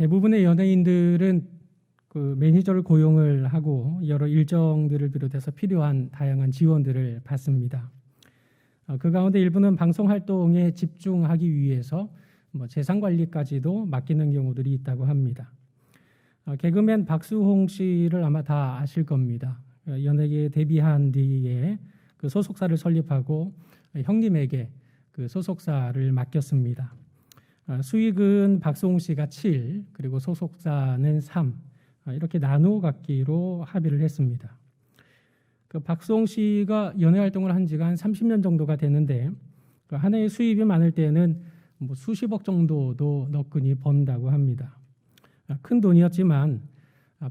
대부분의 연예인들은 그 매니저를 고용을 하고 여러 일정들을 비롯해서 필요한 다양한 지원들을 받습니다. 그 가운데 일부는 방송 활동에 집중하기 위해서 재산 관리까지도 맡기는 경우들이 있다고 합니다. 개그맨 박수홍 씨를 아마 다 아실 겁니다. 연예계에 데뷔한 뒤에 그 소속사를 설립하고 형님에게 그 소속사를 맡겼습니다. 수익은 박수홍 씨가 7, 그리고 소속사는 3, 이렇게 나누어 갖기로 합의를 했습니다. 그 박수홍 씨가 연예 활동을 한 지가 한 30년 정도가 되는데 한 해의 수입이 많을 때는 수십억 정도도 너끈히 번다고 합니다. 큰 돈이었지만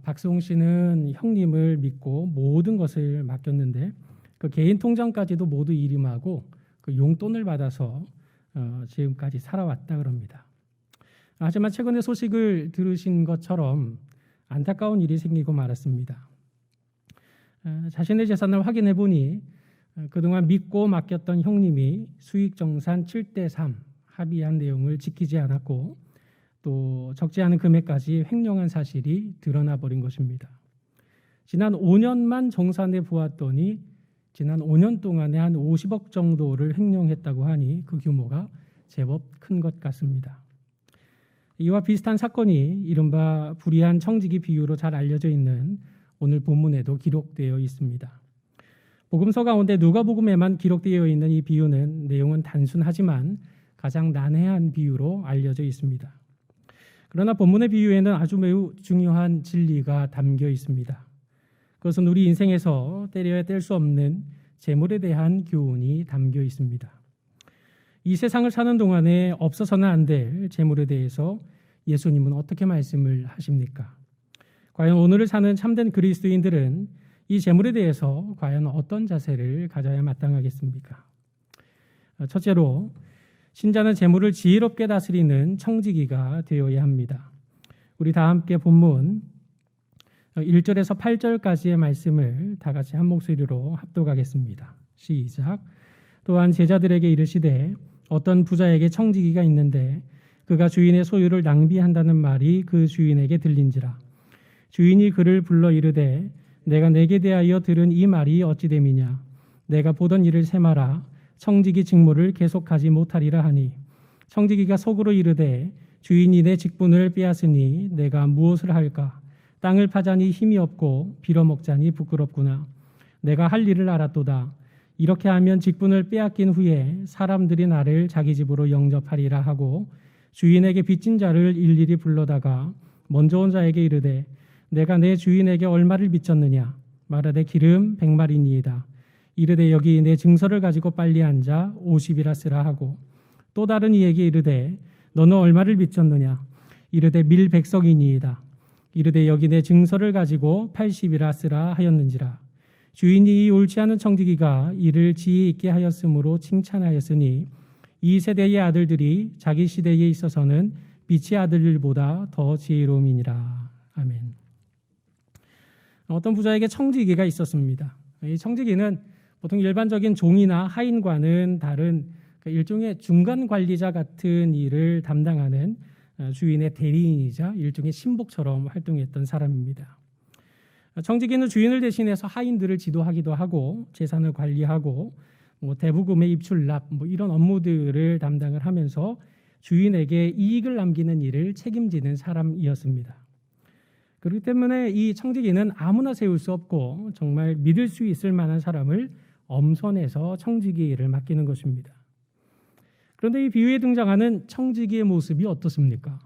박수홍 씨는 형님을 믿고 모든 것을 맡겼는데 그 개인 통장까지도 모두 일임하고 그 용돈을 받아서 지금까지 살아왔다 그럽니다. 하지만 최근에 소식을 들으신 것처럼 안타까운 일이 생기고 말았습니다. 자신의 재산을 확인해 보니 그동안 믿고 맡겼던 형님이 수익정산 7대3 합의한 내용을 지키지 않았고 또 적지 않은 금액까지 횡령한 사실이 드러나 버린 것입니다. 지난 5년만 정산해 보았더니 지난 5년 동안에 한 50억 정도를 횡령했다고 하니 그 규모가 제법 큰 것 같습니다. 이와 비슷한 사건이 이른바 불의한 청지기 비유로 잘 알려져 있는 오늘 본문에도 기록되어 있습니다. 복음서 가운데 누가복음에만 기록되어 있는 이 비유는 내용은 단순하지만 가장 난해한 비유로 알려져 있습니다. 그러나 본문의 비유에는 아주 매우 중요한 진리가 담겨 있습니다. 그것은 우리 인생에서 떼려야 뗄 수 없는 재물에 대한 교훈이 담겨 있습니다. 이 세상을 사는 동안에 없어서는 안 될 재물에 대해서 예수님은 어떻게 말씀을 하십니까? 과연 오늘을 사는 참된 그리스도인들은 이 재물에 대해서 과연 어떤 자세를 가져야 마땅하겠습니까? 첫째로 신자는 재물을 지혜롭게 다스리는 청지기가 되어야 합니다. 우리 다 함께 본문 1절에서 8절까지의 말씀을 다 같이 한 목소리로 합독하겠습니다. 시작. 또한 제자들에게 이르시되 어떤 부자에게 청지기가 있는데 그가 주인의 소유를 낭비한다는 말이 그 주인에게 들린지라. 주인이 그를 불러 이르되 내가 내게 대하여 들은 이 말이 어찌 됨이냐. 내가 보던 일을 세마라. 청지기 직무를 계속하지 못하리라 하니 청지기가 속으로 이르되 주인이 내 직분을 빼앗으니 내가 무엇을 할까. 땅을 파자니 힘이 없고 빌어먹자니 부끄럽구나. 내가 할 일을 알았도다. 이렇게 하면 직분을 빼앗긴 후에 사람들이 나를 자기 집으로 영접하리라 하고 주인에게 빚진 자를 일일이 불러다가 먼저 온 자에게 이르되 내가 내 주인에게 얼마를 빚졌느냐. 말하되 기름 100마리니이다. 이르되 여기 내 증서를 가지고 빨리 앉아 50이라 쓰라 하고 또 다른 이에게 이르되 너는 얼마를 빚졌느냐. 이르되 밀 100석이니이다. 이르되 여기 내 증서를 가지고 80이라 쓰라 하였는지라. 주인이 이 옳지 않은 청지기가 이를 지혜 있게 하였으므로 칭찬하였으니 이 세대의 아들들이 자기 시대에 있어서는 빛의 아들들보다 더 지혜로움이니라. 아멘. 어떤 부자에게 청지기가 있었습니다. 이 청지기는 보통 일반적인 종이나 하인과는 다른 일종의 중간 관리자 같은 일을 담당하는 주인의 대리인이자 일종의 신복처럼 활동했던 사람입니다. 청지기는 주인을 대신해서 하인들을 지도하기도 하고 재산을 관리하고 대부금의 입출 납 이런 업무들을 담당을 하면서 주인에게 이익을 남기는 일을 책임지는 사람이었습니다. 그렇기 때문에 이 청지기는 아무나 세울 수 없고 정말 믿을 수 있을 만한 사람을 엄선해서 청지기를 맡기는 것입니다. 그런데 이 비유에 등장하는 청지기의 모습이 어떻습니까?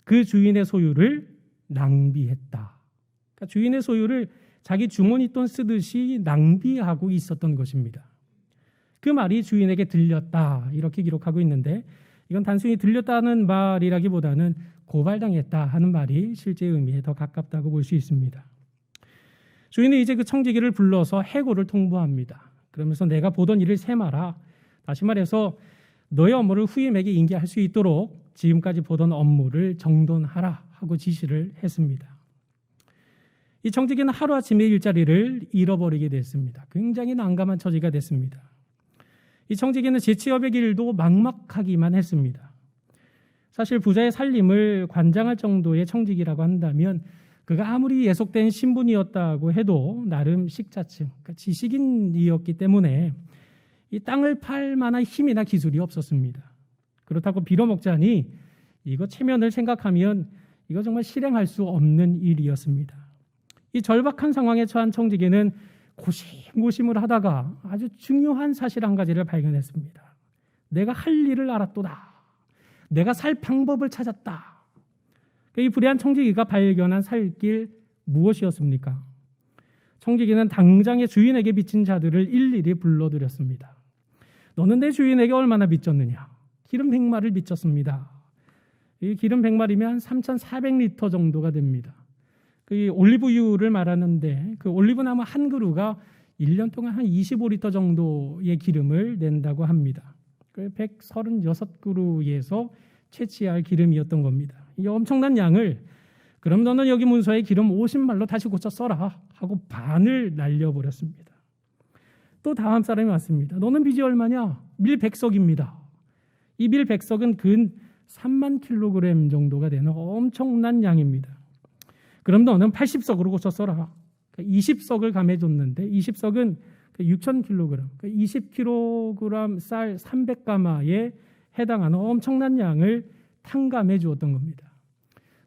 그 주인의 소유를 낭비했다. 그러니까 주인의 소유를 자기 주머니 돈 쓰듯이 낭비하고 있었던 것입니다. 그 말이 주인에게 들렸다 이렇게 기록하고 있는데 이건 단순히 들렸다는 말이라기보다는 고발당했다 하는 말이 실제 의미에 더 가깝다고 볼 수 있습니다. 주인은 이제 그 청지기를 불러서 해고를 통보합니다. 그러면서 내가 보던 일을 세마라. 다시 말해서 너의 업무를 후임에게 인계할 수 있도록 지금까지 보던 업무를 정돈하라 하고 지시를 했습니다. 이 청지기는 하루아침에 일자리를 잃어버리게 됐습니다. 굉장히 난감한 처지가 됐습니다. 이 청지기는 재취업의 길도 막막하기만 했습니다. 사실 부자의 살림을 관장할 정도의 청직이라고 한다면 그가 아무리 예속된 신분이었다고 해도 나름 식자층, 그러니까 지식인이었기 때문에 이 땅을 팔 만한 힘이나 기술이 없었습니다. 그렇다고 빌어먹자니 이거 체면을 생각하면 이거 정말 실행할 수 없는 일이었습니다. 이 절박한 상황에 처한 청지기는 고심고심을 하다가 아주 중요한 사실 한 가지를 발견했습니다. 내가 할 일을 알았도다. 내가 살 방법을 찾았다. 이 불의한 청지기가 발견한 살 길 무엇이었습니까? 청지기는 당장의 주인에게 빚진 자들을 일일이 불러들였습니다. 너는 내 주인에게 얼마나 빚졌느냐? 기름 100마를 빚졌습니다. 이 기름 100마리면 3,400리터 정도가 됩니다. 그 올리브유를 말하는데 그 올리브나무 한 그루가 1년 동안 한 25리터 정도의 기름을 낸다고 합니다. 136그루에서 채취할 기름이었던 겁니다. 이 엄청난 양을 그럼 너는 여기 문서에 기름 50말로 다시 고쳐 써라 하고 반을 날려버렸습니다. 또 다음 사람이 왔습니다. 너는 빚이 얼마냐? 밀 100석입니다. 이 밀 100석은 근 3만 킬로그램 정도가 되는 엄청난 양입니다. 그럼 너는 80석으로 고쳐 써라. 20석을 감해줬는데 20석은 6,000kg, 20kg 쌀 300가마에 해당하는 엄청난 양을 탕감해 주었던 겁니다.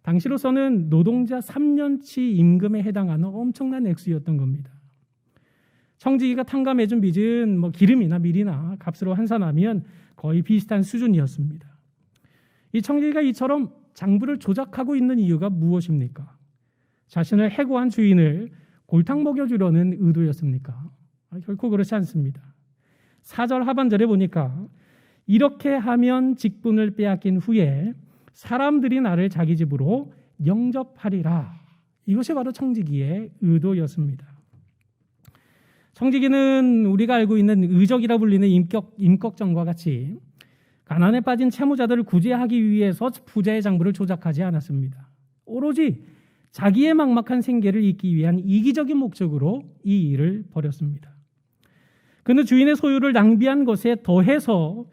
당시로서는 노동자 3년치 임금에 해당하는 엄청난 액수였던 겁니다. 청지기가 탕감해 준 빚은 뭐 기름이나 밀이나 값으로 환산하면 거의 비슷한 수준이었습니다. 이 청지기가 이처럼 장부를 조작하고 있는 이유가 무엇입니까? 자신을 해고한 주인을 골탕 먹여주려는 의도였습니까? 결코 그렇지 않습니다. 4절 하반절에 보니까 이렇게 하면 직분을 빼앗긴 후에 사람들이 나를 자기 집으로 영접하리라. 이것이 바로 청지기의 의도였습니다. 청지기는 우리가 알고 있는 의적이라 불리는 임꺽정과 같이 가난에 빠진 채무자들을 구제하기 위해서 부자의 장부를 조작하지 않았습니다. 오로지 자기의 막막한 생계를 잇기 위한 이기적인 목적으로 이 일을 벌였습니다. 그는 주인의 소유를 낭비한 것에 더해서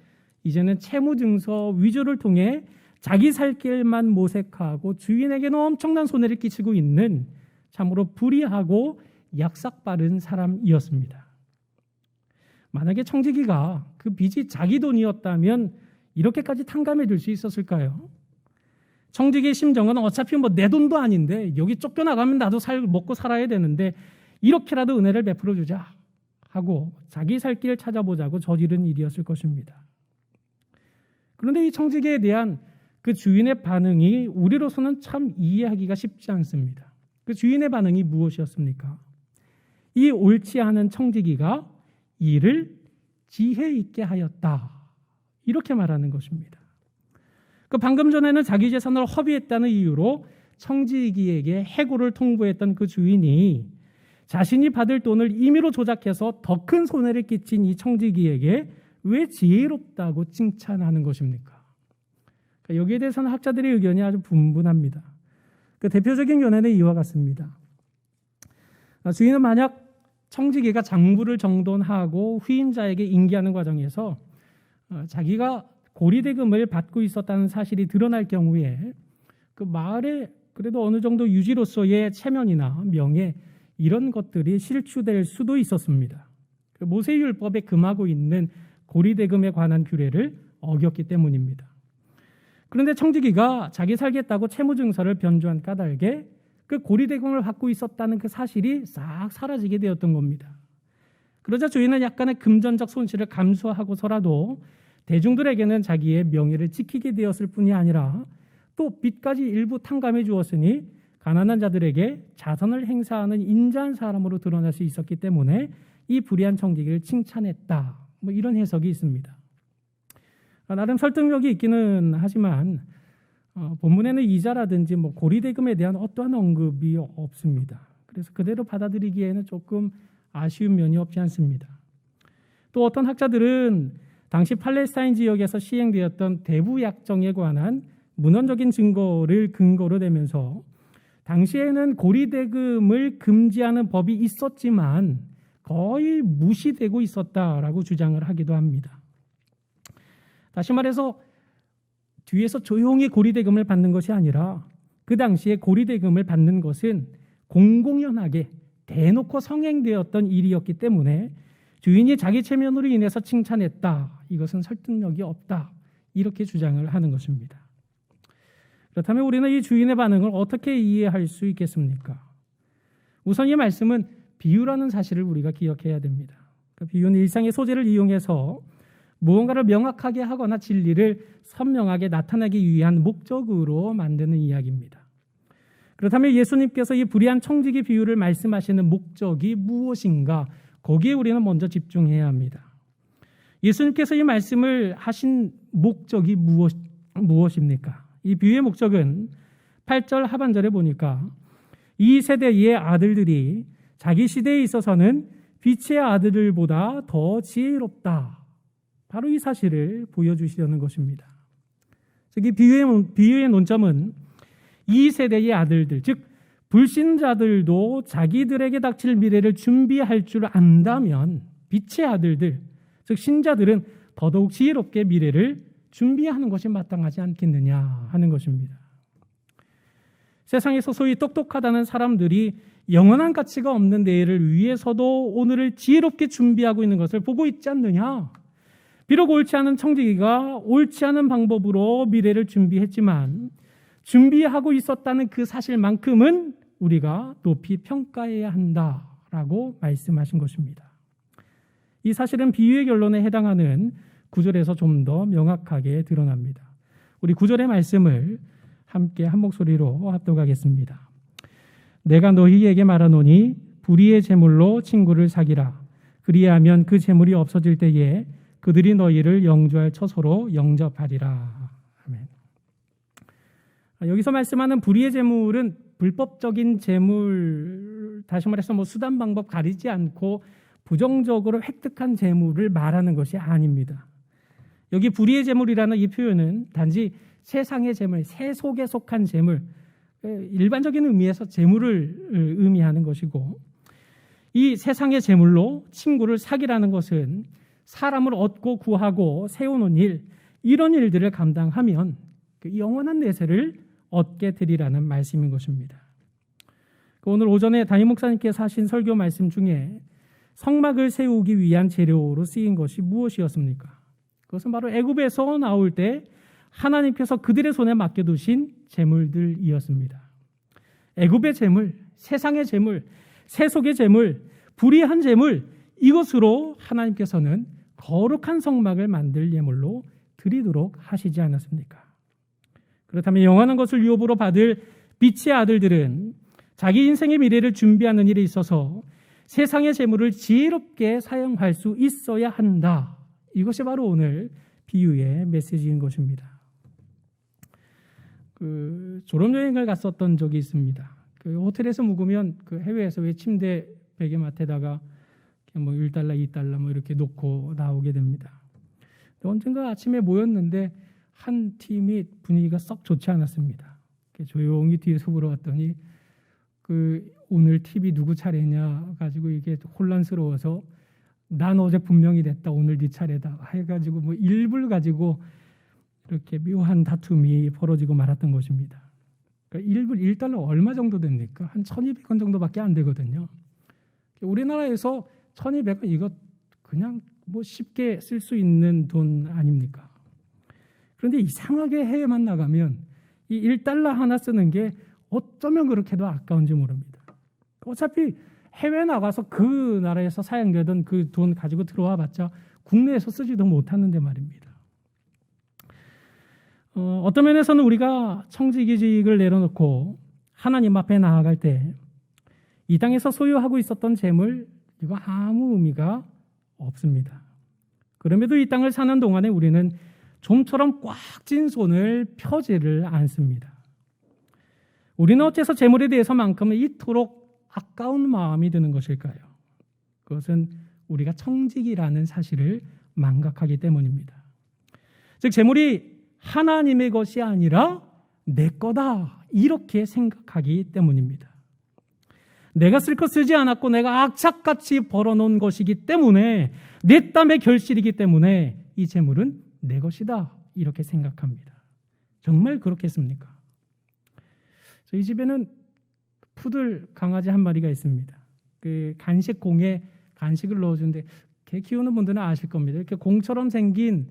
이제는 채무증서 위조를 통해 자기 살 길만 모색하고 주인에게는 엄청난 손해를 끼치고 있는 참으로 불의하고 약삭빠른 사람이었습니다. 만약에 청지기가 그 빚이 자기 돈이었다면 이렇게까지 탕감해 줄 수 있었을까요? 청지기의 심정은 어차피 뭐 내 돈도 아닌데 여기 쫓겨나가면 나도 먹고 살아야 되는데 이렇게라도 은혜를 베풀어 주자 하고 자기 살 길을 찾아보자고 저지른 일이었을 것입니다. 그런데 이 청지기에 대한 그 주인의 반응이 우리로서는 참 이해하기가 쉽지 않습니다. 그 주인의 반응이 무엇이었습니까? 이 옳지 않은 청지기가 이를 지혜 있게 하였다. 이렇게 말하는 것입니다. 그 방금 전에는 자기 재산을 허비했다는 이유로 청지기에게 해고를 통보했던 그 주인이 자신이 받을 돈을 임의로 조작해서 더 큰 손해를 끼친 이 청지기에게 왜 지혜롭다고 칭찬하는 것입니까? 여기에 대해서는 학자들의 의견이 아주 분분합니다. 그 대표적인 견해는 이와 같습니다. 주인은 만약 청지기가 장부를 정돈하고 후임자에게 인계하는 과정에서 자기가 고리대금을 받고 있었다는 사실이 드러날 경우에 그 마을에 그래도 어느 정도 유지로서의 체면이나 명예 이런 것들이 실추될 수도 있었습니다. 모세율법에 금하고 있는 고리대금에 관한 규례를 어겼기 때문입니다. 그런데 청지기가 자기 살겠다고 채무증서를 변조한 까닭에 그 고리대금을 받고 있었다는 그 사실이 싹 사라지게 되었던 겁니다. 그러자 주인은 약간의 금전적 손실을 감수하고서라도 대중들에게는 자기의 명예를 지키게 되었을 뿐이 아니라 또 빚까지 일부 탕감해 주었으니 가난한 자들에게 자선을 행사하는 인자한 사람으로 드러날 수 있었기 때문에 이 불의한 청지기를 칭찬했다. 뭐 이런 해석이 있습니다. 나름 설득력이 있기는 하지만 본문에는 이자라든지 뭐 고리대금에 대한 어떠한 언급이 없습니다. 그래서 그대로 받아들이기에는 조금 아쉬운 면이 없지 않습니다. 또 어떤 학자들은 당시 팔레스타인 지역에서 시행되었던 대부약정에 관한 문헌적인 증거를 근거로 대면서 당시에는 고리대금을 금지하는 법이 있었지만 거의 무시되고 있었다라고 주장을 하기도 합니다. 다시 말해서 뒤에서 조용히 고리대금을 받는 것이 아니라 그 당시에 고리대금을 받는 것은 공공연하게 대놓고 성행되었던 일이었기 때문에 주인이 자기 체면으로 인해서 칭찬했다, 이것은 설득력이 없다, 이렇게 주장을 하는 것입니다. 그렇다면 우리는 이 주인의 반응을 어떻게 이해할 수 있겠습니까? 우선 이 말씀은 비유라는 사실을 우리가 기억해야 됩니다. 그 비유는 일상의 소재를 이용해서 무언가를 명확하게 하거나 진리를 선명하게 나타내기 위한 목적으로 만드는 이야기입니다. 그렇다면 예수님께서 이 불의한 청지기 비유를 말씀하시는 목적이 무엇인가? 거기에 우리는 먼저 집중해야 합니다. 예수님께서 이 말씀을 하신 목적이 무엇입니까? 이 비유의 목적은 8절 하반절에 보니까 이 세대의 아들들이 자기 시대에 있어서는 빛의 아들들보다 더 지혜롭다, 바로 이 사실을 보여주시려는 것입니다. 즉, 이 비유의 논점은 이 세대의 아들들, 즉 불신자들도 자기들에게 닥칠 미래를 준비할 줄 안다면 빛의 아들들, 즉 신자들은 더더욱 지혜롭게 미래를 준비하는 것이 마땅하지 않겠느냐 하는 것입니다. 세상에서 소위 똑똑하다는 사람들이 영원한 가치가 없는 내일을 위해서도 오늘을 지혜롭게 준비하고 있는 것을 보고 있지 않느냐. 비록 옳지 않은 청지기가 옳지 않은 방법으로 미래를 준비했지만 준비하고 있었다는 그 사실만큼은 우리가 높이 평가해야 한다라고 말씀하신 것입니다. 이 사실은 비유의 결론에 해당하는 9절에서 좀 더 명확하게 드러납니다. 우리 9절의 말씀을 함께 한 목소리로 합독하겠습니다. 내가 너희에게 말하노니 불의의 제물로 친구를 사귀라. 그리하면 그 제물이 없어질 때에 그들이 너희를 영주할 처소로 영접하리라. 아멘. 여기서 말씀하는 불의의 제물은 불법적인 제물, 다시 말해서 수단 방법 가리지 않고 부정적으로 획득한 제물을 말하는 것이 아닙니다. 여기 불의의 제물이라는 이 표현은 단지 세상의 제물, 세속에 속한 제물, 일반적인 의미에서 제물을 의미하는 것이고, 이 세상의 제물로 친구를 사귀라는 것은 사람을 얻고 구하고 세우는 일, 이런 일들을 감당하면 그 영원한 내세를 얻게 되리라는 말씀인 것입니다. 오늘 오전에 담임 목사님께서 하신 설교 말씀 중에 성막을 세우기 위한 재료로 쓰인 것이 무엇이었습니까? 그것은 바로 애굽에서 나올 때 하나님께서 그들의 손에 맡겨두신 재물들이었습니다. 애굽의 재물, 세상의 재물, 세속의 재물, 불의한 재물, 이것으로 하나님께서는 거룩한 성막을 만들 예물로 드리도록 하시지 않았습니까? 그렇다면 영원한 것을 유업으로 받을 빛의 아들들은 자기 인생의 미래를 준비하는 일에 있어서 세상의 재물을 지혜롭게 사용할 수 있어야 한다. 이것이 바로 오늘 비유의 메시지인 것입니다. 졸업여행을 갔었던 적이 있습니다. 호텔에서 묵으면 해외에서 왜 침대 베개맡에다가 뭐 $1, $2 뭐 이렇게 놓고 나오게 됩니다. 언젠가 아침에 모였는데 한 팀이 분위기가 썩 좋지 않았습니다. 조용히 뒤에서 물어봤더니 오늘 TV 누구 차례냐 가지고 이게 혼란스러워서 난 어제 분명히 됐다, 오늘 네 차례다 해가지고 뭐 일부를 가지고 이렇게 묘한 다툼이 벌어지고 말았던 것입니다. 그러니까 1달러 얼마 정도 됩니까? 한 1,200원 정도밖에 안 되거든요. 우리나라에서 1,200원 이거 그냥 뭐 쉽게 쓸 수 있는 돈 아닙니까? 그런데 이상하게 해외만 나가면 이 1달러 하나 쓰는 게 어쩌면 그렇게도 아까운지 모릅니다. 어차피 해외 나가서 그 나라에서 사용되던 그 돈 가지고 들어와 봤자 국내에서 쓰지도 못하는데 말입니다. 어떤 면에서는 우리가 청지기직을 내려놓고 하나님 앞에 나아갈 때 이 땅에서 소유하고 있었던 재물, 이거 아무 의미가 없습니다. 그럼에도 이 땅을 사는 동안에 우리는 좀처럼 꽉 찐 손을 펴지를 않습니다. 우리는 어째서 재물에 대해서만큼은 이토록 아까운 마음이 드는 것일까요? 그것은 우리가 청지기라는 사실을 망각하기 때문입니다. 즉 재물이 하나님의 것이 아니라 내 거다, 이렇게 생각하기 때문입니다. 내가 쓸 것 쓰지 않았고 내가 악착같이 벌어놓은 것이기 때문에, 내 땀의 결실이기 때문에 이 재물은 내 것이다, 이렇게 생각합니다. 정말 그렇겠습니까? 저희 집에는 푸들 강아지 한 마리가 있습니다. 그 간식공에 간식을 넣어주는데, 개 키우는 분들은 아실 겁니다. 이렇게 공처럼 생긴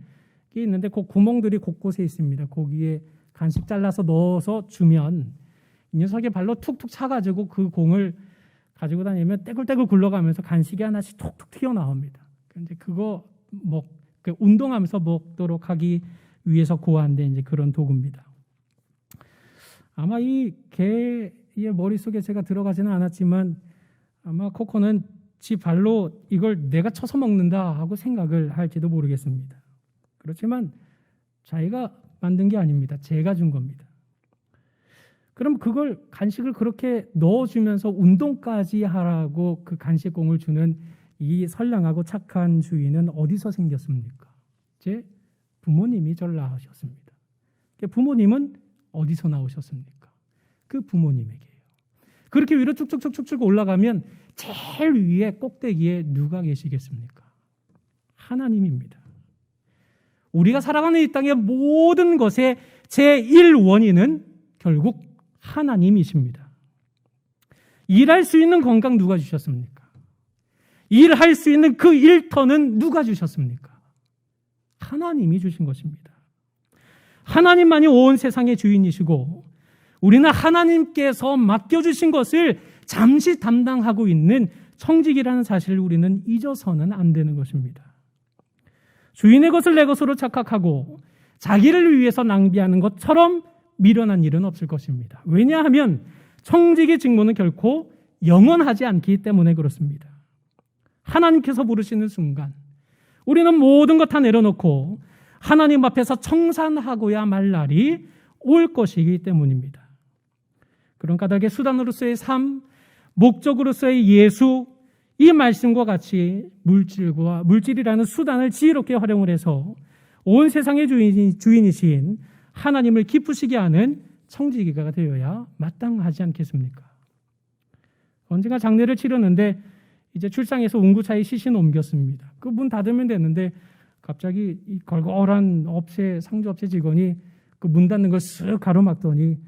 게 있는데 그 구멍들이 곳곳에 있습니다. 거기에 간식 잘라서 넣어서 주면 이 녀석의 발로 툭툭 차가지고 그 공을 가지고 다니면 떼굴떼굴 굴러가면서 간식이 하나씩 툭툭 튀어나옵니다. 이제 그거 운동하면서 먹도록 하기 위해서 고안된 이제 그런 도구입니다. 아마 이 개의 머릿속에 제가 들어가지는 않았지만 아마 코코는 지 발로 이걸 내가 쳐서 먹는다 하고 생각을 할지도 모르겠습니다. 그렇지만 자기가 만든 게 아닙니다. 제가 준 겁니다. 그럼 그걸 간식을 그렇게 넣어주면서 운동까지 하라고 그 간식공을 주는 이 선량하고 착한 주인은 어디서 생겼습니까? 제 부모님이 저를 낳으셨습니다. 부모님은 어디서 나오셨습니까? 그 부모님에게요. 그렇게 위로 쭉쭉쭉쭉 올라가면 제일 위에 꼭대기에 누가 계시겠습니까? 하나님입니다. 우리가 살아가는 이 땅의 모든 것의 제1원인은 결국 하나님이십니다. 일할 수 있는 건강 누가 주셨습니까? 일할 수 있는 그 일터는 누가 주셨습니까? 하나님이 주신 것입니다. 하나님만이 온 세상의 주인이시고 우리는 하나님께서 맡겨주신 것을 잠시 담당하고 있는 청직이라는 사실을 우리는 잊어서는 안 되는 것입니다. 주인의 것을 내 것으로 착각하고 자기를 위해서 낭비하는 것처럼 미련한 일은 없을 것입니다. 왜냐하면 청직의 직무는 결코 영원하지 않기 때문에 그렇습니다. 하나님께서 부르시는 순간 우리는 모든 것 다 내려놓고 하나님 앞에서 청산하고야 말 날이 올 것이기 때문입니다. 그런 까닭에 수단으로서의 삶, 목적으로서의 예수, 이 말씀과 같이 물질이라는 수단을 지혜롭게 활용을 해서 온 세상의 주인이신 하나님을 기쁘시게 하는 청지기가 되어야 마땅하지 않겠습니까? 언젠가 장례를 치렀는데 이제 출상해서 운구차에 시신 옮겼습니다. 그 문 닫으면 되는데 갑자기 이 걸걸한 상주업체 직원이 그 문 닫는 걸 쓱 가로막더니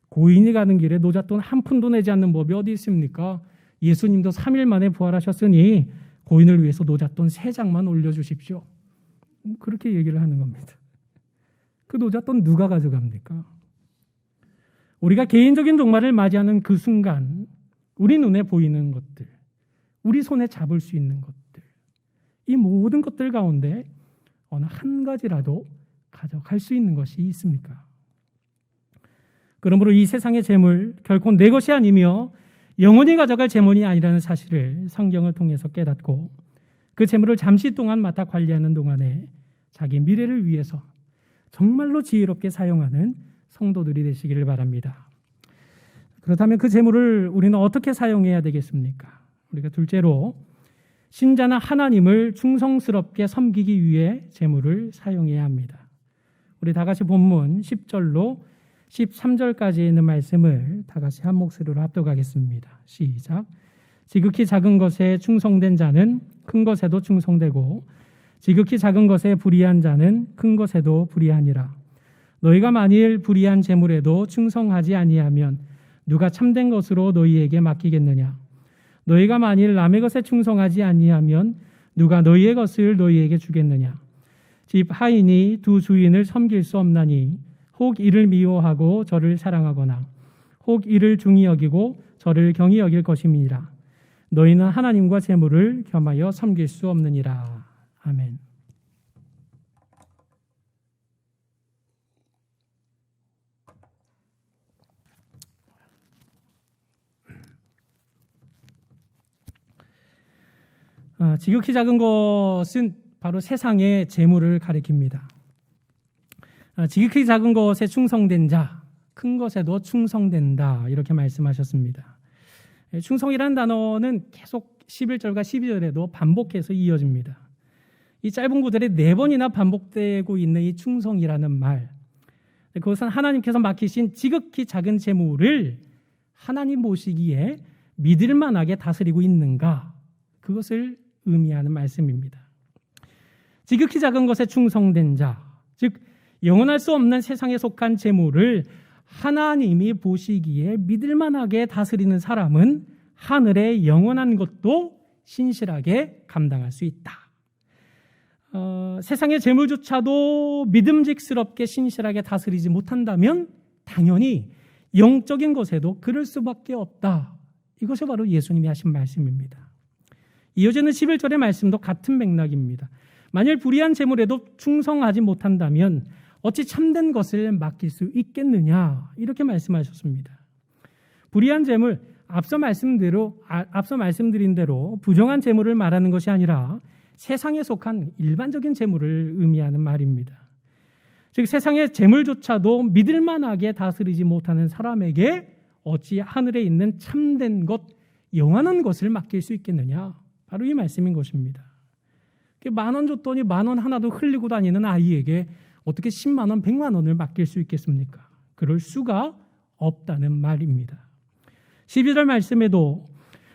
고인이 가는 길에 노잣돈 한 푼도 내지 않는 법이 어디 있습니까? 예수님도 3일 만에 부활하셨으니 고인을 위해서 노잣돈 3장만 올려주십시오. 그렇게 얘기를 하는 겁니다. 그 노잣돈 누가 가져갑니까? 우리가 개인적인 종말을 맞이하는 그 순간 우리 눈에 보이는 것들, 우리 손에 잡을 수 있는 것들, 이 모든 것들 가운데 어느 한 가지라도 가져갈 수 있는 것이 있습니까? 그러므로 이 세상의 재물 결코 내 것이 아니며 영원히 가져갈 재물이 아니라는 사실을 성경을 통해서 깨닫고 그 재물을 잠시 동안 맡아 관리하는 동안에 자기 미래를 위해서 정말로 지혜롭게 사용하는 성도들이 되시기를 바랍니다. 그렇다면 그 재물을 우리는 어떻게 사용해야 되겠습니까? 우리가 둘째로 신자는 하나님을 충성스럽게 섬기기 위해 재물을 사용해야 합니다. 우리 다 같이 본문 10절로 13절까지 있는 말씀을 다 같이 한 목소리로 합독하겠습니다. 시작. 지극히 작은 것에 충성된 자는 큰 것에도 충성되고 지극히 작은 것에 불의한 자는 큰 것에도 불의하니라. 너희가 만일 불의한 재물에도 충성하지 아니하면 누가 참된 것으로 너희에게 맡기겠느냐? 너희가 만일 남의 것에 충성하지 아니하면 누가 너희의 것을 너희에게 주겠느냐? 집 하인이 두 주인을 섬길 수 없나니 혹 이를 미워하고 저를 사랑하거나 혹 이를 중히 여기고 저를 경히 여길 것임이니라. 너희는 하나님과 재물을 겸하여 섬길 수 없느니라. 아멘. 지극히 작은 것은 바로 세상의 재물을 가리킵니다. 지극히 작은 것에 충성된 자, 큰 것에도 충성된다 이렇게 말씀하셨습니다. 충성이라는 단어는 계속 11절과 12절에도 반복해서 이어집니다. 이 짧은 구절에 4번이나 반복되고 있는 이 충성이라는 말, 그것은 하나님께서 맡기신 지극히 작은 재물을 하나님 보시기에 믿을만하게 다스리고 있는가, 그것을 의미하는 말씀입니다. 지극히 작은 것에 충성된 자, 즉 영원할 수 없는 세상에 속한 재물을 하나님이 보시기에 믿을만하게 다스리는 사람은 하늘의 영원한 것도 신실하게 감당할 수 있다. 세상의 재물조차도 믿음직스럽게 신실하게 다스리지 못한다면 당연히 영적인 것에도 그럴 수밖에 없다. 이것이 바로 예수님이 하신 말씀입니다. 이어지는 11절의 말씀도 같은 맥락입니다. 만일 불의한 재물에도 충성하지 못한다면 어찌 참된 것을 맡길 수 있겠느냐, 이렇게 말씀하셨습니다. 불의한 재물, 앞서 말씀드린 대로 부정한 재물을 말하는 것이 아니라 세상에 속한 일반적인 재물을 의미하는 말입니다. 즉 세상의 재물조차도 믿을만하게 다스리지 못하는 사람에게 어찌 하늘에 있는 참된 것, 영원한 것을 맡길 수 있겠느냐, 바로 이 말씀인 것입니다. 10,000원 줬더니 10,000원 하나도 흘리고 다니는 아이에게 어떻게 10만 원, 100만 원을 맡길 수 있겠습니까? 그럴 수가 없다는 말입니다. 12절 말씀에도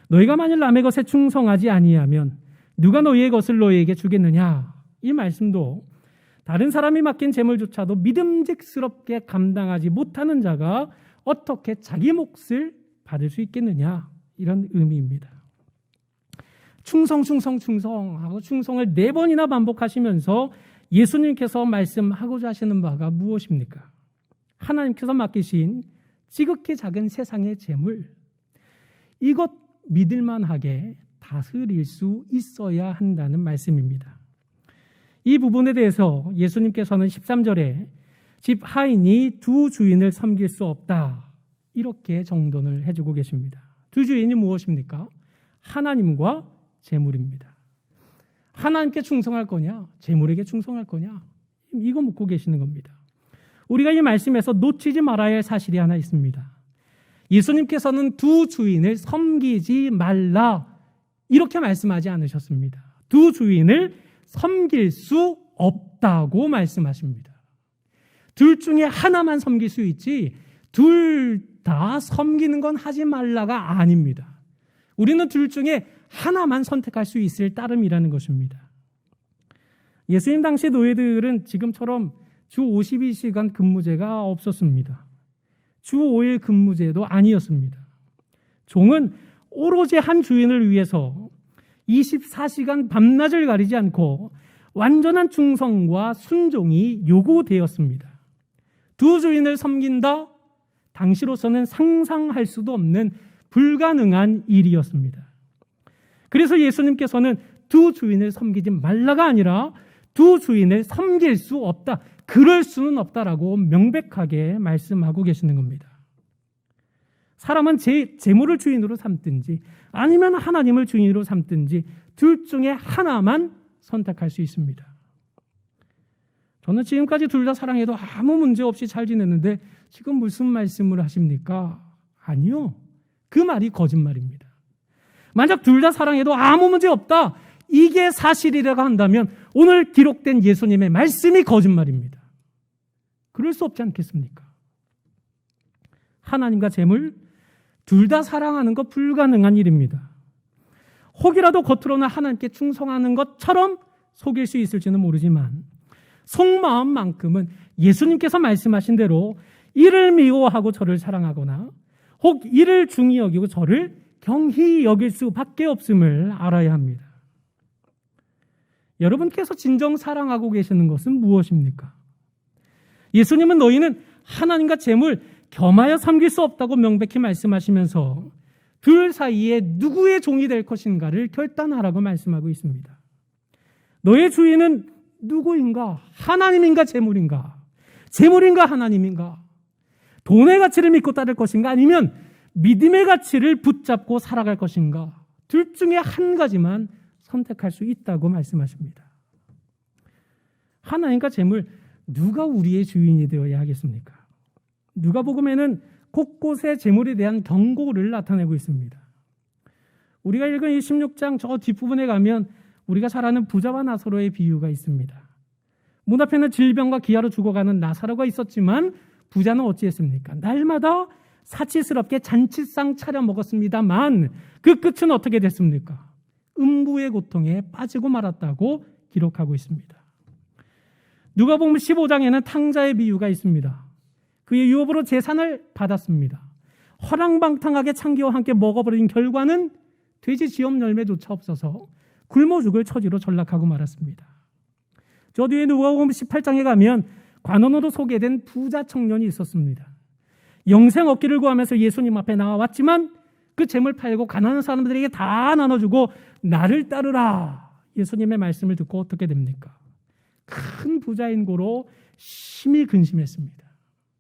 너희가 만일 남의 것에 충성하지 아니하면 누가 너희의 것을 너희에게 주겠느냐, 이 말씀도 다른 사람이 맡긴 재물조차도 믿음직스럽게 감당하지 못하는 자가 어떻게 자기 몫을 받을 수 있겠느냐, 이런 의미입니다. 충성하고 충성을 4번이나 반복하시면서 예수님께서 말씀하고자 하시는 바가 무엇입니까? 하나님께서 맡기신 지극히 작은 세상의 재물, 이것 믿을만하게 다스릴 수 있어야 한다는 말씀입니다. 이 부분에 대해서 예수님께서는 13절에 집 하인이 두 주인을 섬길 수 없다, 이렇게 정돈을 해주고 계십니다. 두 주인이 무엇입니까? 하나님과 재물입니다. 하나님께 충성할 거냐, 재물에게 충성할 거냐, 이거 묻고 계시는 겁니다. 우리가 이 말씀에서 놓치지 말아야 할 사실이 하나 있습니다. 예수님께서는 두 주인을 섬기지 말라, 이렇게 말씀하지 않으셨습니다. 두 주인을 섬길 수 없다고 말씀하십니다. 둘 중에 하나만 섬길 수 있지 둘 다 섬기는 건 하지 말라가 아닙니다. 우리는 둘 중에 하나만 선택할 수 있을 따름이라는 것입니다. 예수님 당시 노예들은 지금처럼 주 52시간 근무제가 없었습니다. 주 5일 근무제도 아니었습니다. 종은 오로지 한 주인을 위해서 24시간 밤낮을 가리지 않고 완전한 충성과 순종이 요구되었습니다. 두 주인을 섬긴다? 당시로서는 상상할 수도 없는 불가능한 일이었습니다. 그래서 예수님께서는 두 주인을 섬기지 말라가 아니라 두 주인을 섬길 수 없다, 그럴 수는 없다라고 명백하게 말씀하고 계시는 겁니다. 사람은 재물을 주인으로 삼든지 아니면 하나님을 주인으로 삼든지 둘 중에 하나만 선택할 수 있습니다. 저는 지금까지 둘 다 사랑해도 아무 문제 없이 잘 지냈는데 지금 무슨 말씀을 하십니까? 아니요. 그 말이 거짓말입니다. 만약 둘 다 사랑해도 아무 문제 없다, 이게 사실이라고 한다면 오늘 기록된 예수님의 말씀이 거짓말입니다. 그럴 수 없지 않겠습니까? 하나님과 재물 둘 다 사랑하는 것 불가능한 일입니다. 혹이라도 겉으로는 하나님께 충성하는 것처럼 속일 수 있을지는 모르지만 속마음만큼은 예수님께서 말씀하신 대로 이를 미워하고 저를 사랑하거나 혹 이를 중히 여기고 저를 경히 여길 수밖에 없음을 알아야 합니다. 여러분께서 진정 사랑하고 계시는 것은 무엇입니까? 예수님은 너희는 하나님과 재물 겸하여 섬길 수 없다고 명백히 말씀하시면서 둘 사이에 누구의 종이 될 것인가를 결단하라고 말씀하고 있습니다. 너의 주인은 누구인가? 하나님인가 재물인가? 재물인가 하나님인가? 돈의 가치를 믿고 따를 것인가? 아니면 믿음의 가치를 붙잡고 살아갈 것인가? 둘 중에 한 가지만 선택할 수 있다고 말씀하십니다. 하나님과 재물, 누가 우리의 주인이 되어야 하겠습니까? 누가복음에는 곳곳에 재물에 대한 경고를 나타내고 있습니다. 우리가 읽은 이 16장 저 뒷부분에 가면 우리가 잘 아는 부자와 나사로의 비유가 있습니다. 문 앞에는 질병과 기아로 죽어가는 나사로가 있었지만 부자는 어찌했습니까? 날마다 사치스럽게 잔치상 차려 먹었습니다만 그 끝은 어떻게 됐습니까? 음부의 고통에 빠지고 말았다고 기록하고 있습니다. 누가복음 15장에는 탕자의 비유가 있습니다. 그의 유업으로 재산을 받았습니다. 허랑방탕하게 창기와 함께 먹어버린 결과는 돼지 지업 열매조차 없어서 굶어 죽을 처지로 전락하고 말았습니다. 저 뒤에 누가복음 18장에 가면 관원으로 소개된 부자 청년이 있었습니다. 영생 얻기를 구하면서 예수님 앞에 나와왔지만 그 재물 팔고 가난한 사람들에게 다 나눠주고 나를 따르라. 예수님의 말씀을 듣고 어떻게 됩니까? 큰 부자인 고로 심히 근심했습니다.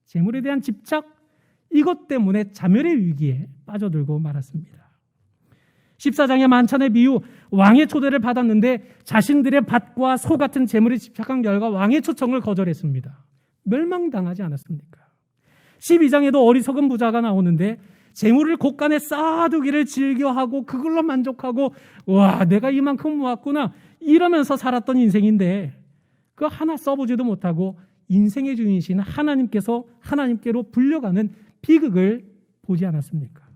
재물에 대한 집착, 이것 때문에 자멸의 위기에 빠져들고 말았습니다. 14장의 만찬의 비유, 왕의 초대를 받았는데 자신들의 밭과 소 같은 재물에 집착한 결과 왕의 초청을 거절했습니다. 멸망당하지 않았습니까? 12장에도 어리석은 부자가 나오는데 재물을 곳간에 쌓아두기를 즐겨하고 그걸로 만족하고 와, 내가 이만큼 모았구나 이러면서 살았던 인생인데 그 하나 써보지도 못하고 인생의 주인이신 하나님께로 불려가는 비극을 보지 않았습니까?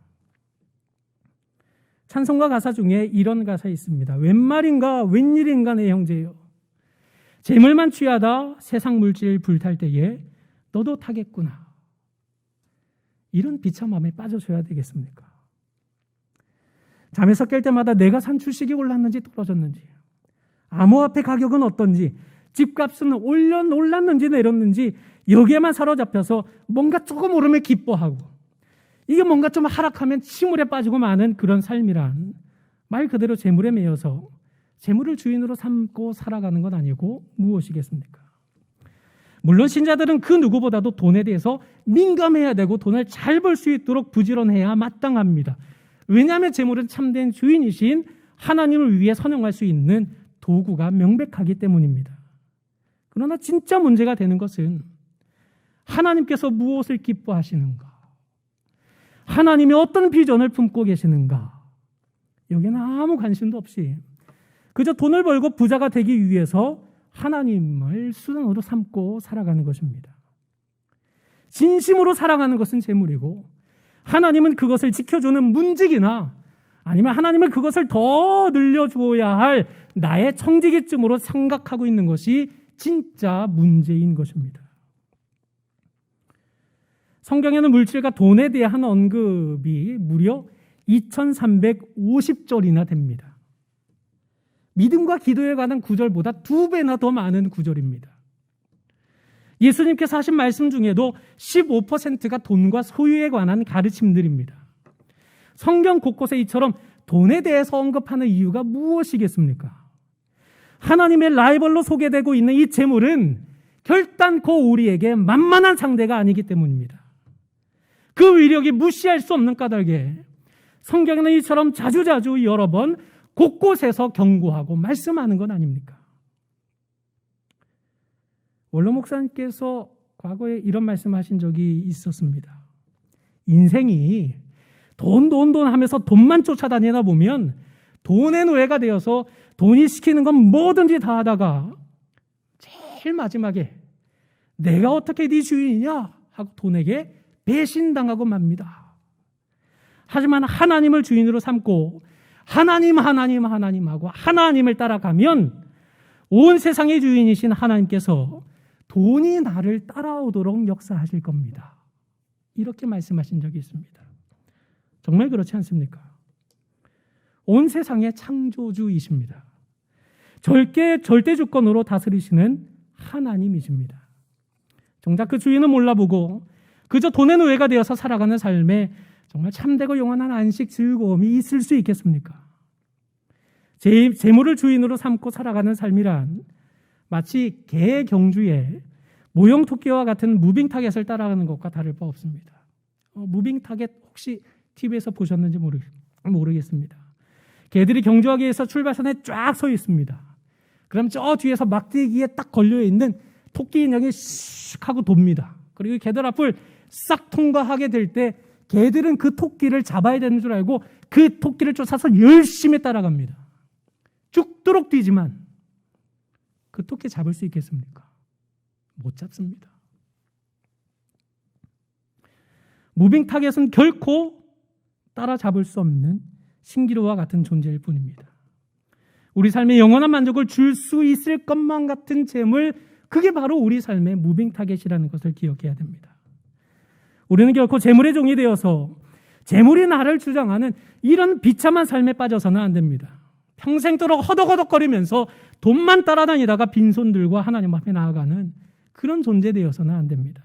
찬송가 가사 중에 이런 가사 있습니다. 웬 말인가 웬일인가 내 형제여, 재물만 취하다 세상 물질 불탈 때에 너도 타겠구나. 이런 비참함에 빠져줘야 되겠습니까? 잠에서 깰 때마다 내가 산 주식이 올랐는지 떨어졌는지, 암호화폐 가격은 어떤지, 집값은 올랐는지 내렸는지 여기에만 사로잡혀서 뭔가 조금 오르면 기뻐하고 이게 뭔가 좀 하락하면 침울에 빠지고 마는 그런 삶이란 말 그대로 재물에 매여서 재물을 주인으로 삼고 살아가는 건 아니고 무엇이겠습니까? 물론 신자들은 그 누구보다도 돈에 대해서 민감해야 되고 돈을 잘 벌 수 있도록 부지런해야 마땅합니다. 왜냐하면 재물은 참된 주인이신 하나님을 위해 선용할 수 있는 도구가 명백하기 때문입니다. 그러나 진짜 문제가 되는 것은 하나님께서 무엇을 기뻐하시는가? 하나님이 어떤 비전을 품고 계시는가? 여기에는 아무 관심도 없이 그저 돈을 벌고 부자가 되기 위해서 하나님을 수단으로 삼고 살아가는 것입니다. 진심으로 살아가는 것은 재물이고 하나님은 그것을 지켜주는 문직이나 아니면 하나님은 그것을 더 늘려주어야 할 나의 청지기쯤으로 생각하고 있는 것이 진짜 문제인 것입니다. 성경에는 물질과 돈에 대한 언급이 무려 2350절이나 됩니다. 믿음과 기도에 관한 구절보다 2배나 더 많은 구절입니다. 예수님께서 하신 말씀 중에도 15%가 돈과 소유에 관한 가르침들입니다. 성경 곳곳에 이처럼 돈에 대해서 언급하는 이유가 무엇이겠습니까? 하나님의 라이벌로 소개되고 있는 이 재물은 결단코 우리에게 만만한 상대가 아니기 때문입니다. 그 위력이 무시할 수 없는 까닭에 성경에는 이처럼 자주자주 여러 번 곳곳에서 경고하고 말씀하는 건 아닙니까? 원로 목사님께서 과거에 이런 말씀하신 적이 있었습니다. 인생이 돈 하면서 돈만 쫓아다니다 보면 돈의 노예가 되어서 돈이 시키는 건 뭐든지 다 하다가 제일 마지막에 내가 어떻게 네 주인이냐 하고 돈에게 배신당하고 맙니다. 하지만 하나님을 주인으로 삼고 하나님하고 하나님을 따라가면 온 세상의 주인이신 하나님께서 돈이 나를 따라오도록 역사하실 겁니다. 이렇게 말씀하신 적이 있습니다. 정말 그렇지 않습니까? 온 세상의 창조주이십니다. 절대 주권으로 다스리시는 하나님이십니다. 정작 그 주인은 몰라보고 그저 돈의 노예가 되어서 살아가는 삶에 정말 참되고 영원한 안식 즐거움이 있을 수 있겠습니까? 재물을 주인으로 삼고 살아가는 삶이란 마치 개 경주에 모형 토끼와 같은 무빙 타겟을 따라가는 것과 다를 바 없습니다. 무빙 타겟 혹시 TV에서 보셨는지 모르겠습니다. 개들이 경주하기 위해서 출발선에 쫙 서 있습니다. 그럼 저 뒤에서 막대기에 딱 걸려있는 토끼 인형이 슉 하고 돕니다. 그리고 개들 앞을 싹 통과하게 될 때 개들은 그 토끼를 잡아야 되는 줄 알고 그 토끼를 쫓아서 열심히 따라갑니다. 죽도록 뛰지만 그 토끼 잡을 수 있겠습니까? 못 잡습니다. 무빙 타겟은 결코 따라잡을 수 없는 신기루와 같은 존재일 뿐입니다. 우리 삶에 영원한 만족을 줄 수 있을 것만 같은 재물, 그게 바로 우리 삶의 무빙 타겟이라는 것을 기억해야 됩니다. 우리는 결코 재물의 종이 되어서 재물이 나를 주장하는 이런 비참한 삶에 빠져서는 안 됩니다. 평생도록 허덕허덕거리면서 돈만 따라다니다가 빈손 들고 하나님 앞에 나아가는 그런 존재 되어서는 안 됩니다.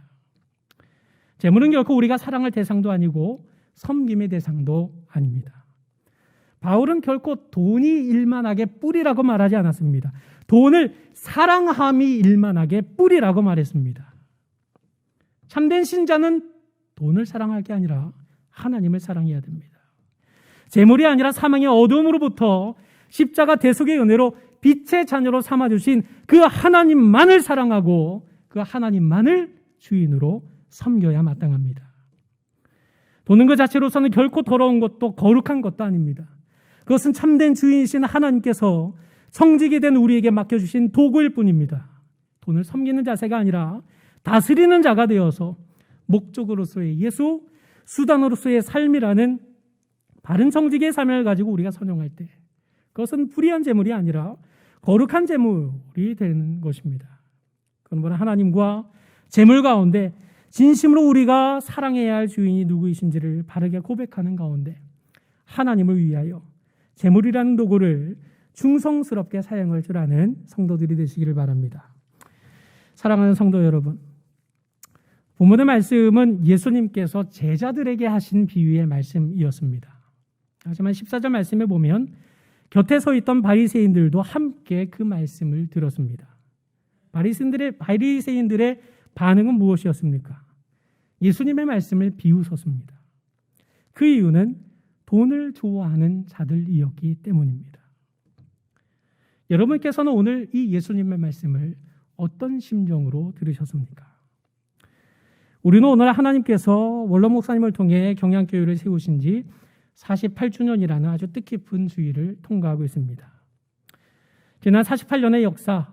재물은 결코 우리가 사랑할 대상도 아니고 섬김의 대상도 아닙니다. 바울은 결코 돈이 일만하게 뿌리라고 말하지 않았습니다. 돈을 사랑함이 일만하게 뿌리라고 말했습니다. 참된 신자는 돈을 사랑할 게 아니라 하나님을 사랑해야 됩니다. 재물이 아니라 사망의 어두움으로부터 십자가 대속의 은혜로 빛의 자녀로 삼아주신 그 하나님만을 사랑하고 그 하나님만을 주인으로 섬겨야 마땅합니다. 돈은 그 자체로서는 결코 더러운 것도 거룩한 것도 아닙니다. 그것은 참된 주인이신 하나님께서 청지기 된 우리에게 맡겨주신 도구일 뿐입니다. 돈을 섬기는 자세가 아니라 다스리는 자가 되어서 목적으로서의 예수, 수단으로서의 삶이라는 바른 청지기의 삶을 가지고 우리가 선용할 때 그것은 불의한 재물이 아니라 거룩한 재물이 되는 것입니다. 그러므로 하나님과 재물 가운데 진심으로 우리가 사랑해야 할 주인이 누구이신지를 바르게 고백하는 가운데 하나님을 위하여 재물이라는 도구를 충성스럽게 사용할 줄 아는 성도들이 되시기를 바랍니다. 사랑하는 성도 여러분, 본문의 말씀은 예수님께서 제자들에게 하신 비유의 말씀이었습니다. 하지만 14절 말씀에 보면 곁에 서 있던 바리새인들도 함께 그 말씀을 들었습니다. 바리새인들의 반응은 무엇이었습니까? 예수님의 말씀을 비웃었습니다. 그 이유는 돈을 좋아하는 자들이었기 때문입니다. 여러분께서는 오늘 이 예수님의 말씀을 어떤 심정으로 들으셨습니까? 우리는 오늘 하나님께서 원로 목사님을 통해 경양교회를 세우신 지 48주년이라는 아주 뜻깊은 주일을 통과하고 있습니다. 지난 48년의 역사,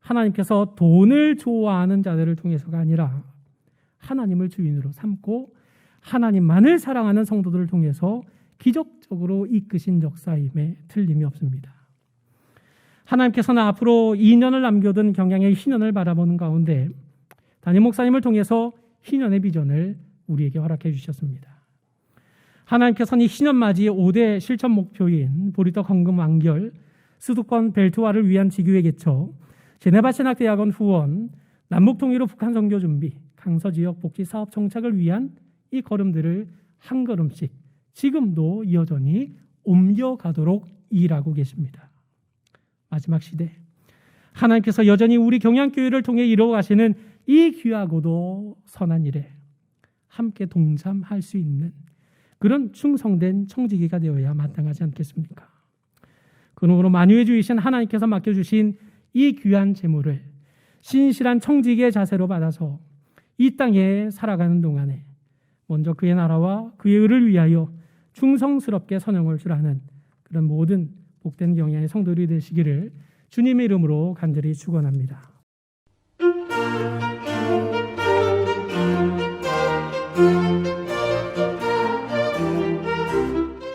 하나님께서 돈을 좋아하는 자들을 통해서가 아니라 하나님을 주인으로 삼고 하나님만을 사랑하는 성도들을 통해서 기적적으로 이끄신 역사임에 틀림이 없습니다. 하나님께서는 앞으로 2년을 남겨둔 경양의 희년을 바라보는 가운데 담임 목사님을 통해서 희년의 비전을 우리에게 허락해 주셨습니다. 하나님께서는 이 희년맞이 5대 실천 목표인 보리떡 헌금 완결, 수도권 벨트화를 위한 지교회 개척, 제네바 신학대학원 후원, 남북통일로 북한 선교 준비, 강서지역 복지 사업 정착을 위한 이 걸음들을 한 걸음씩 지금도 여전히 옮겨가도록 일하고 계십니다. 마지막 시대, 하나님께서 여전히 우리 경양교회를 통해 이루어가시는 이 귀하고도 선한 일에 함께 동참할 수 있는 그런 충성된 청지기가 되어야 마땅하지 않겠습니까? 그러므로 만유의 주이신 하나님께서 맡겨주신 이 귀한 재물을 신실한 청지기의 자세로 받아서 이 땅에 살아가는 동안에 먼저 그의 나라와 그의 의를 위하여 충성스럽게 선용할 줄 아는 그런 모든 복된 경양의 성도들이 되시기를 주님의 이름으로 간절히 축원합니다.